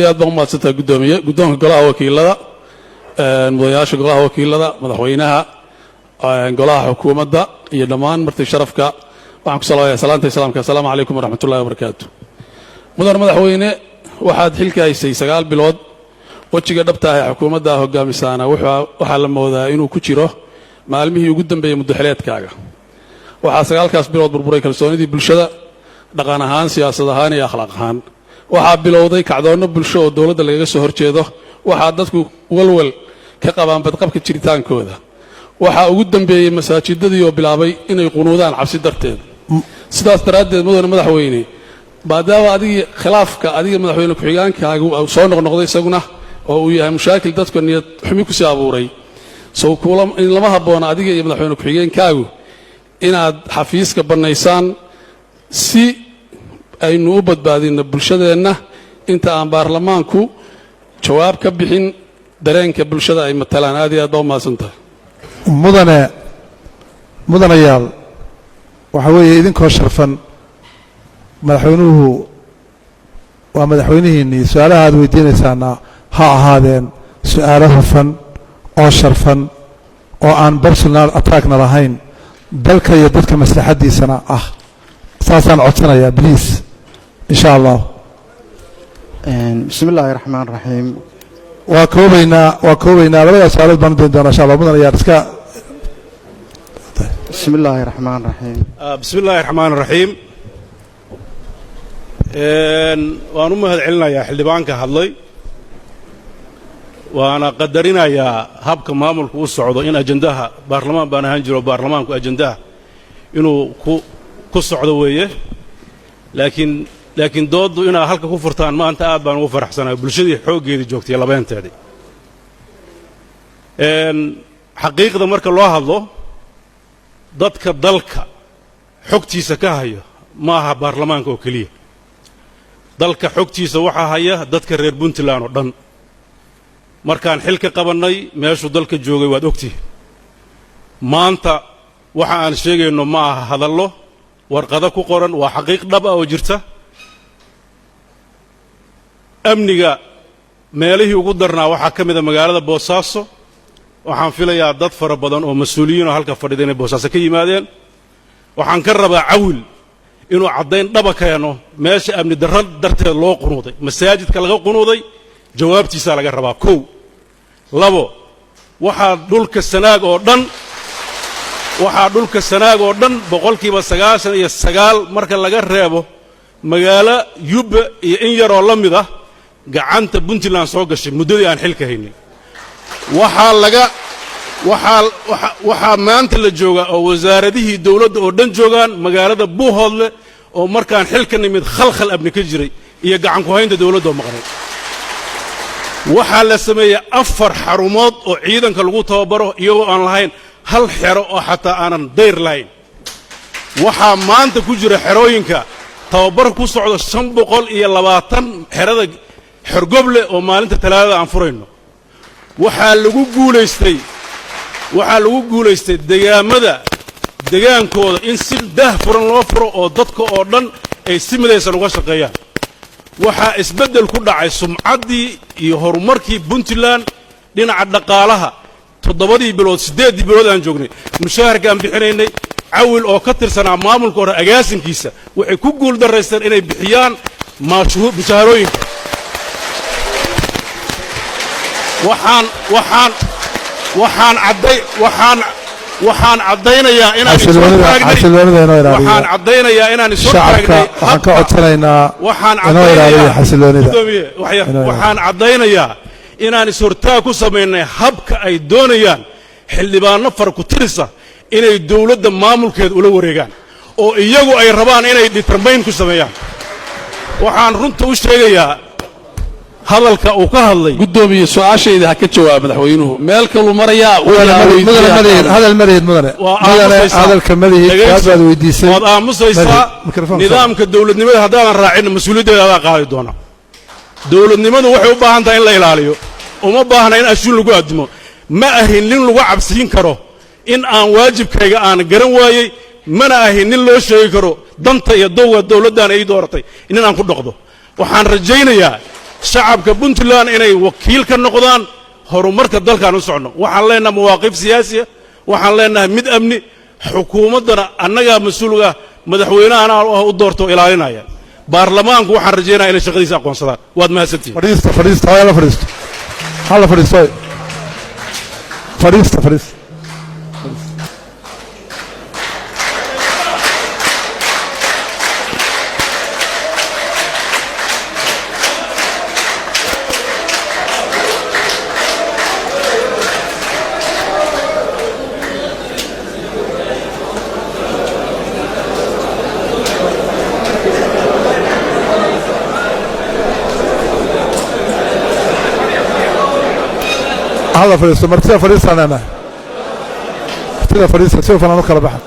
aad baan u mahadsantahay gudoomiye gudoonka golaha wakiilada madaxweynaha golaha wakiilada madaxweynaha golaha xukuumadda iyo dhammaan martii sharafka waxaan ku salaayaa salaanta islaamka assalaamu calaykum waraxmatullaahi wabarakaatu mudan madaxweyne waxaad xilka haysay 9 bilood wajiga dhabta ah ee xukuumadda hogaamisaana waxa la moodaa inuu ku jiro maalmihii ugu dambeeyay muddaxileedkaaga waxa 9kaas bilood burburay kalsoonidii bulshada dhaqan ahaan siyaasad ahaan iyo akhlaaq ahaan waxaa bilowday kacdoonno bulsho oo dawladda lagaga soo horjeedo waxaa dadku walwal ka qabaan badqabka jiritaankooda waxaa ugu dambeeyay masaajidadii oo bilaabay inay qunuudaan cabsi darteed sidaas daraaddeed mudane madaxweyne maadaama adigii khilaafka adiga madaxweyne ku-xigaankaagu soo noqnoqday isaguna oo uu yahay mushaakil dadka niyad xumi ku sii abuuray in lama habboona adiga iyo madaxweyne ku-xigeenkaagu inaad xafiiska bannaysaan si aynu u badbaadino bulshadeenna inta aan baarlamaanku jawaab ka bixin dareenka bulshada ay matalaan aad iyo aad baa u mahadsantahay mudanayaal waxa weeye idinkoo sharfan madaxweynuhu waa madaxweynihiinnii su-aalaha aad weydiinaysaana ha ahaadeen su-aalo hufan oo sharfan oo aan personal attackna lahayn dalka iyo dadka maslaxaddiisana ah saasaan codsanayaa bliis إن شاء الله. بسم الله الرحمن الرحيم. وكوبينا لبدا سؤالات بان دون إن شاء الله بدنا يا رسكا. بسم الله الرحمن الرحيم. بسم الله الرحمن الرحيم. وأنا مهد علنا يا حلبانك هالله. وأنا قدرنا يا هبك مامل كوسعود إن أجندها برلمان بنهنجر وبرلمان كأجندها إنه كوسعود ويه. لكن dooddu inaa halka ku furtaan maanta aad baan ugu faraxsanahay bulshadii xooggeedii joogtay labeenteedii xaqiiqda marka loo hadlo dadka dalka xogtiisa ka hayo ma aha baarlamaanka oo keliya dalka xogtiisa waxaa haya dadka reer puntland oo dhan markaan xilka qabannay meeshuu dalka joogay waad ogtihiin maanta waxa aan sheegayno ma aha hadallo warqado ku qoran waa xaqiiq dhab ah oo jirta amniga meelihii ugu darnaa waxaa ka mid a magaalada boosaaso waxaan filayaa dad fara badan oo mas-uuliyiin oo halka fadhida inay boosaaso ka yimaadeen waxaan ka rabaa cawil inuu caddayn dhaba keeno meesha amni darro darteed loo qunuuday masaajidka laga qunuuday jawaabtiisaa laga rabaa 1 2 waxaa dhulka sanaag oo dhan boqolkiiba 99 marka laga reebo magaalo yubba iyo in yaroo la mid ah gacanta puntland soo gashay muddadii aan xilka haynin waxaa maanta la joogaa oo wasaaradihii dawladda oo dhan joogaan magaalada buuhoodle oo markaan xilka nimid khalkhal abni ka jiray iyo gacan ku haynta dawladda oo maqnay waxaa la sameeyey 4 xarumood oo ciidanka lagu tababaro iyagoo aan lahayn hal xero oo xataa aanan dayr lahayn waxaa maanta ku jira xerooyinka tababar ku socdo 520 xerada xorgoble oo maalinta talaadada aan furayno waxaa lagu guulaystay degaankooda in si daah furan loo furo oo dadka oo dhan ay si midaysan uga shaqeeyaan waxaa isbeddel ku dhacay sumcaddii iyo horumarkii puntland dhinaca dhaqaalaha 7 bilood 8 bilood aan joognay mushaharkaan bixinaynay cawil oo ka tirsanaa maamulka hore agaasinkiisa waxay ku guul daraysteen inay bixiyaan mushaharooyinka waxaan caddaynayaa inaan isoo taagnay waxaan ka codsanaynaa inoo ilaaliyo xasiloonida waxaan caddaynayaa inaan ishortaag ku samaynay habka ay doonayaan xildhibaanno farakutirisa inay dawladda maamulkeeda ula wareegaan oo iyagu ay rabaan inay determayn ku sameeyaan waxaan runta u sheegayaa hadalka uu ka hadlay gudoomiye su'aashayda ha ka jawaab madaxweynuhu meel kaluu marayaa hadal mareed mudane hadalka madaxii baad weydiisay waad aamusaysaa nidaamka dawladnimada haddaadan raacin mas-uuliyaddeeda adaa qaadi doona dawladnimadu waxay u baahan tahay in la ilaaliyo uma baahna in ashuun lagu addimo ma ahin nin lagu cabsiin karo in aan waajibkayga aan garan waayey mana ahin nin loo sheegi karo danta iyo dowga dawladdan ay dooratay in aan ku dhaqdo waxaan rajaynayaa shacabka puntland inay wakiil ka noqdaan horumarka dalkan u socno waxaan leenahay mawaaqif siyaasiya waxaan leenahay mid amni xukuumaddana annagaa mas-uulga madaxweynahana u doorto ilaalinaya baarlamaanku waxaan rajaynayaa inay shaqadiisa aqoonsadaan waad mahadsantihiin fadhiista hala fadhiisto hala fadhiisto fadhiista هذا فريسة مرتين فريسة أنا مرتين فريسة سوف أنا نقل بحر